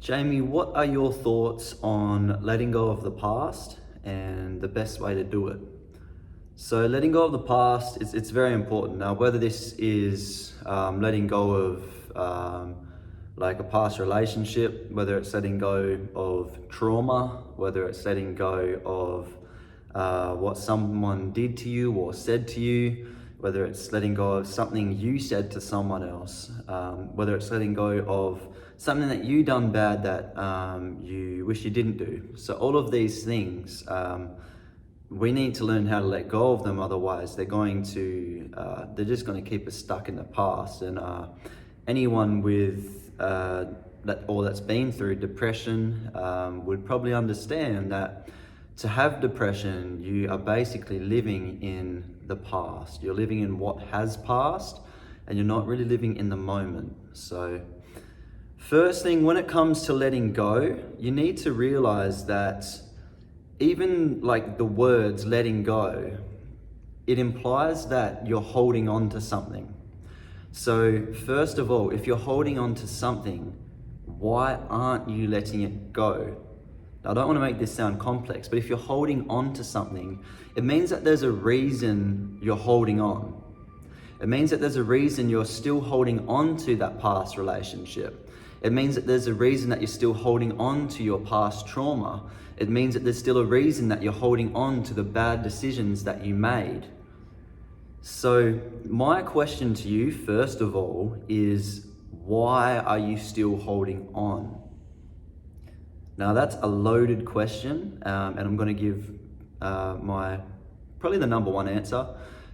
Jamie, what are your thoughts on letting go of the past and the best way to do it? So letting go of the past, it's very important. Now, whether this is letting go of like a past relationship, whether it's letting go of trauma, whether it's letting go of what someone did to you or said to you, whether it's letting go of something you said to someone else, whether it's letting go of something that you done bad that you wish you didn't do. So all of these things, we need to learn how to let go of them. Otherwise, they're just going to keep us stuck in the past. And anyone with that's been through depression would probably understand that to have depression, you are basically living in the past. You're living in what has passed, and you're not really living in the moment. So first thing, when it comes to letting go, you need to realize that even like the words letting go, it implies that you're holding on to something. So first of all, if you're holding on to something, why aren't you letting it go? Now, I don't want to make this sound complex, but if you're holding on to something, it means that there's a reason you're holding on. It means that there's a reason you're still holding on to that past relationship. It means that there's a reason that you're still holding on to your past trauma. It means that there's still a reason that you're holding on to the bad decisions that you made. So my question to you, first of all, is why are you still holding on? Now that's a loaded question, and I'm going to give probably the number one answer.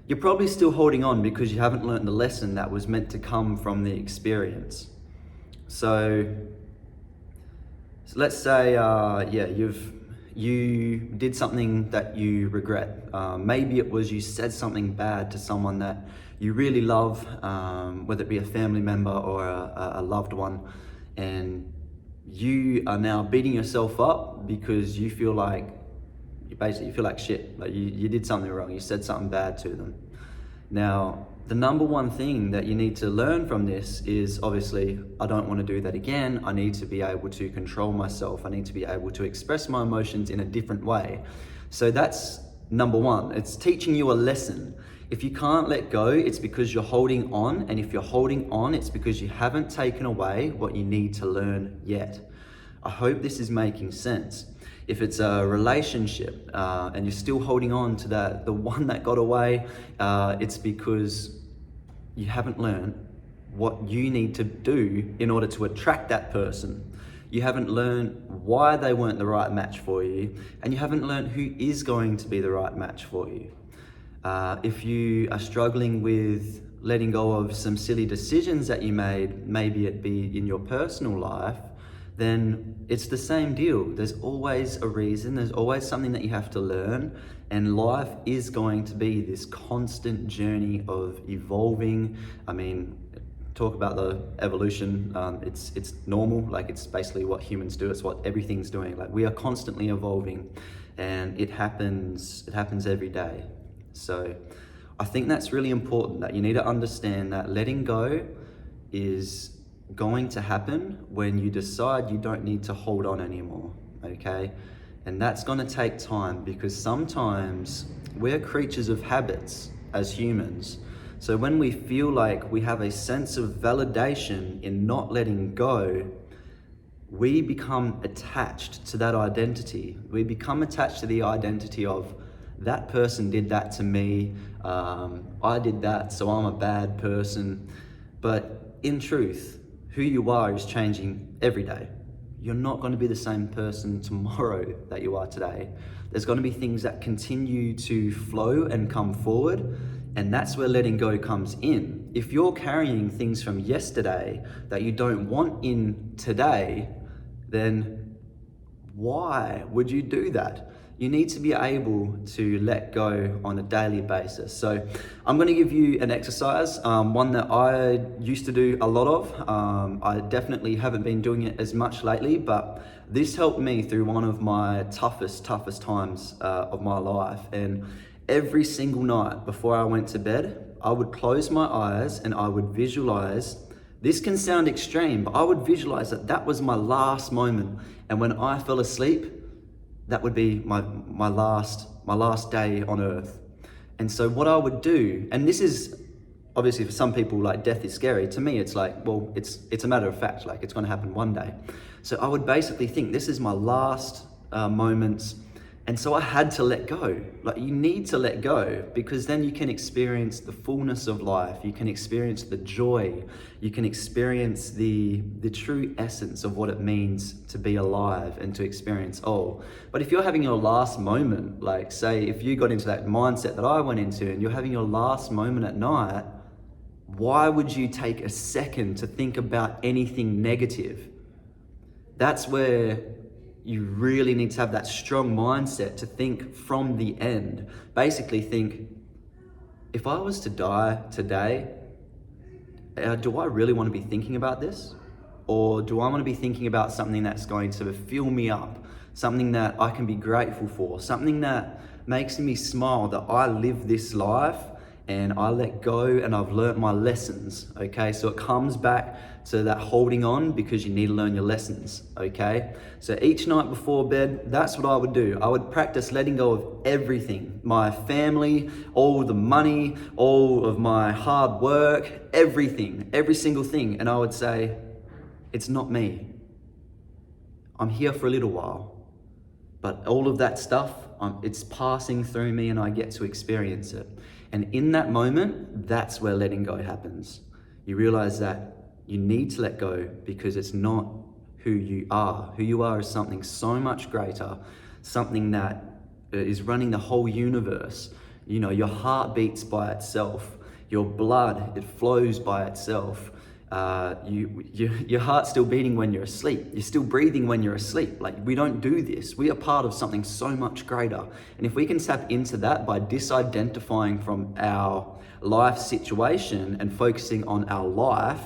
You're probably still holding on because you haven't learned the lesson that was meant to come from the experience. So let's say, you did something that you regret. Maybe it was you said something bad to someone that you really love, whether it be a family member or a loved one, and you are now beating yourself up because you feel like shit. Like you did something wrong. You said something bad to them. Now, the number one thing that you need to learn from this is obviously, I don't want to do that again. I need to be able to control myself. I need to be able to express my emotions in a different way. So that's number one. It's teaching you a lesson. If you can't let go, it's because you're holding on. And if you're holding on, it's because you haven't taken away what you need to learn yet. I hope this is making sense. If it's a relationship and you're still holding on to the one that got away, it's because you haven't learned what you need to do in order to attract that person. You haven't learned why they weren't the right match for you, and you haven't learned who is going to be the right match for you. If you are struggling with letting go of some silly decisions that you made, maybe it be in your personal life, then it's the same deal. There's always a reason, there's always something that you have to learn, and life is going to be this constant journey of evolving. I mean, talk about the evolution, it's normal, like it's basically what humans do, it's what everything's doing. Like we are constantly evolving, and it happens every day. So I think that's really important, that you need to understand that letting go is going to happen when you decide you don't need to hold on anymore, okay? And that's going to take time, because sometimes we're creatures of habits as humans. So when we feel like we have a sense of validation in not letting go, we become attached to that identity. We become attached to the identity of that person did that to me, I did that, so I'm a bad person. But in truth, who you are is changing every day. You're not going to be the same person tomorrow that you are today. There's going to be things that continue to flow and come forward, and that's where letting go comes in. If you're carrying things from yesterday that you don't want in today, then why would you do that? You need to be able to let go on a daily basis. So I'm going to give you an exercise, one that I used to do a lot of. I definitely haven't been doing it as much lately, but this helped me through one of my toughest times of my life. And every single night before I went to bed, I would close my eyes and I would visualize This can sound extreme, but I would visualize that that was my last moment. And when I fell asleep, that would be my last day on earth. And so what I would do, and this is obviously for some people, like, death is scary. To me, it's like, well, it's a matter of fact, like, it's going to happen one day. So I would basically think, this is my last moments. And so I had to let go. Like, you need to let go, because then you can experience the fullness of life. You can experience the joy. You can experience the true essence of what it means to be alive and to experience all. But if you're having your last moment, like, say, if you got into that mindset that I went into and you're having your last moment at night, why would you take a second to think about anything negative? That's where you really need to have that strong mindset to think from the end. Basically think, if I was to die today, do I really want to be thinking about this? Or do I want to be thinking about something that's going to fill me up? Something that I can be grateful for? Something that makes me smile, that I live this life and I let go and I've learnt my lessons, okay? So it comes back to that holding on, because you need to learn your lessons, okay? So each night before bed, that's what I would do. I would practice letting go of everything. My family, all the money, all of my hard work, everything, every single thing. And I would say, it's not me. I'm here for a little while, but all of that stuff, it's passing through me and I get to experience it. And in that moment, that's where letting go happens. You realize that you need to let go, because it's not who you are. Who you are is something so much greater, something that is running the whole universe. You know, your heart beats by itself. Your blood, it flows by itself. Your heart's still beating when you're asleep. You're still breathing when you're asleep. Like, we don't do this. We are part of something so much greater. And if we can tap into that by disidentifying from our life situation and focusing on our life,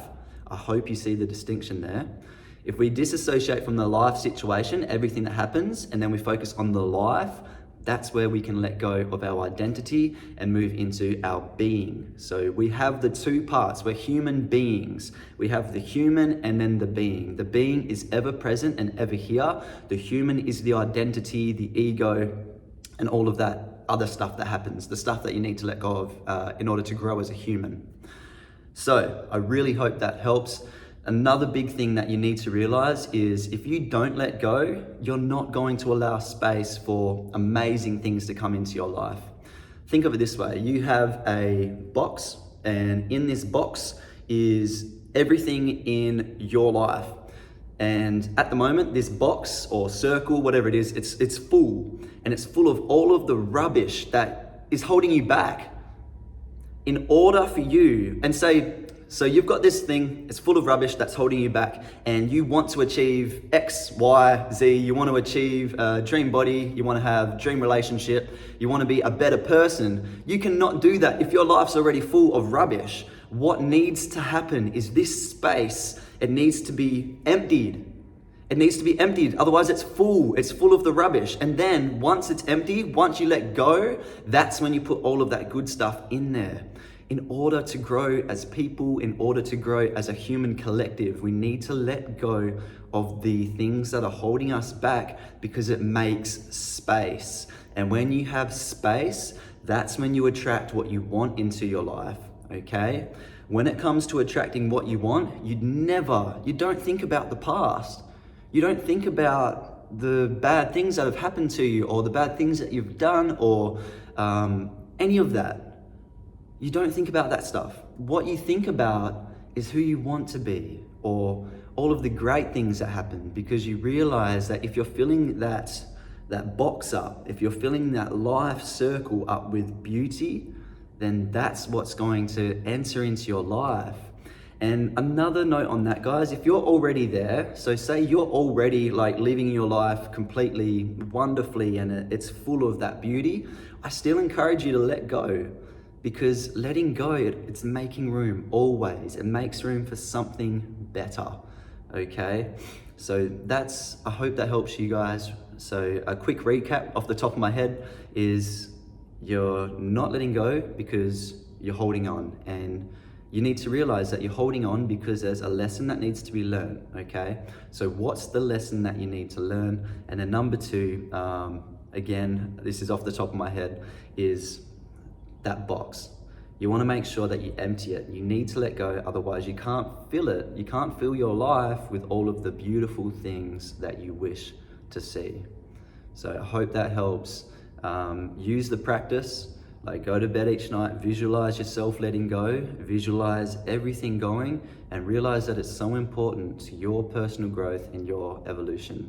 I hope you see the distinction there. If we disassociate from the life situation, everything that happens, and then we focus on the life, that's where we can let go of our identity and move into our being. So we have the two parts. We're human beings. We have the human and then the being. The being is ever present and ever here. The human is the identity, the ego, and all of that other stuff that happens, the stuff that you need to let go of in order to grow as a human. So I really hope that helps. Another big thing that you need to realize is, if you don't let go, you're not going to allow space for amazing things to come into your life. Think of it this way. You have a box, and in this box is everything in your life. And at the moment, this box or circle, whatever it is, it's full. And it's full of all of the rubbish that is holding you back. In order for you, and so you've got this thing, it's full of rubbish that's holding you back, and you want to achieve X, Y, Z, you want to achieve a dream body, you want to have a dream relationship, you want to be a better person. You cannot do that if your life's already full of rubbish. What needs to happen is this space, it needs to be emptied. It needs to be emptied, otherwise it's full of the rubbish. And then once it's empty, once you let go, that's when you put all of that good stuff in there. In order to grow as people, in order to grow as a human collective, we need to let go of the things that are holding us back, because it makes space. And when you have space, that's when you attract what you want into your life, okay? When it comes to attracting what you want, you don't think about the past. You don't think about the bad things that have happened to you, or the bad things that you've done, or any of that. You don't think about that stuff. What you think about is who you want to be, or all of the great things that happen, because you realize that if you're filling that box up, if you're filling that life circle up with beauty, then that's what's going to enter into your life. And another note on that, guys, if you're already there, so say you're already like living your life completely wonderfully and it's full of that beauty, I still encourage you to let go. Because letting go, it's making room always. It makes room for something better, okay? So I hope that helps you guys. So a quick recap off the top of my head is, you're not letting go because you're holding on. And you need to realize that you're holding on because there's a lesson that needs to be learned, okay? So what's the lesson that you need to learn? And then number two, again, this is off the top of my head, is that box. You want to make sure that you empty it. You need to let go, otherwise you can't fill it. You can't fill your life with all of the beautiful things that you wish to see. So I hope that helps. Use the practice. Like, go to bed each night, visualize yourself letting go, visualize everything going, and realize that it's so important to your personal growth and your evolution.